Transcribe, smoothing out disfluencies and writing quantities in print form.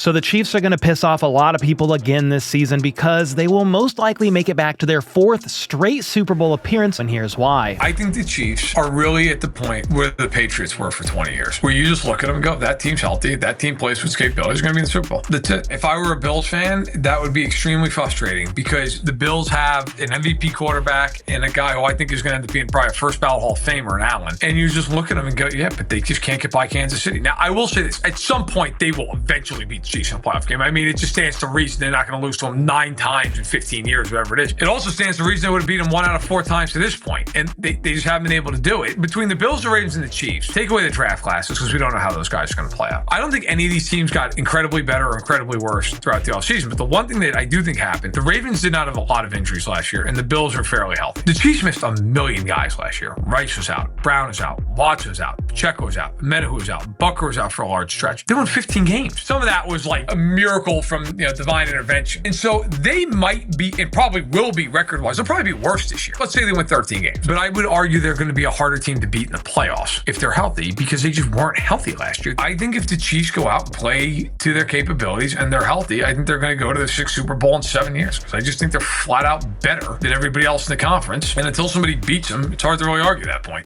So the Chiefs are going to piss off a lot of people again this season because they will most likely make it back to their 4th straight Super Bowl appearance, and here's why. I think the Chiefs are really at the point where the Patriots were for 20 years, where you just look at them and go, that team's healthy, that team plays with capabilities, going to be in the Super Bowl. If I were a Bills fan, that would be extremely frustrating because the Bills have an MVP quarterback and a guy who I think is going to end up being probably a first ballot Hall of Famer in Allen. And you just look at them and go, yeah, but they just can't get by Kansas City. Now, I will say this, at some point, they will eventually beat the Chiefs in a playoff game. I mean, it just stands to reason they're not going to lose to them 9 times in 15 years, whatever it is. It also stands to reason they would have beat them 1 out of 4 times to this point, and they just haven't been able to do it. Between the Bills, the Ravens, and the Chiefs, take away the draft classes because we don't know how those guys are going to play out. I don't think any of these teams got incredibly better or incredibly worse throughout the offseason, but the one thing that I do think happened, the Ravens did not have a lot of injuries last year, and the Bills are fairly healthy. The Chiefs missed a million guys last year. Rice was out, Brown is out, Watts was out, Pacheco was out, Menahu was out, Bucker was out for a large stretch. They won 15 games. Some of that was like a miracle from divine intervention. And so they might be, and probably will be record-wise, they'll probably be worse this year. Let's say they win 13 games. But I would argue they're going to be a harder team to beat in the playoffs if they're healthy because they just weren't healthy last year. I think if the Chiefs go out and play to their capabilities and they're healthy, I think they're going to go to the 6th Super Bowl in 7 years. Because I just think they're flat out better than everybody else in the conference. And until somebody beats them, it's hard to really argue that point.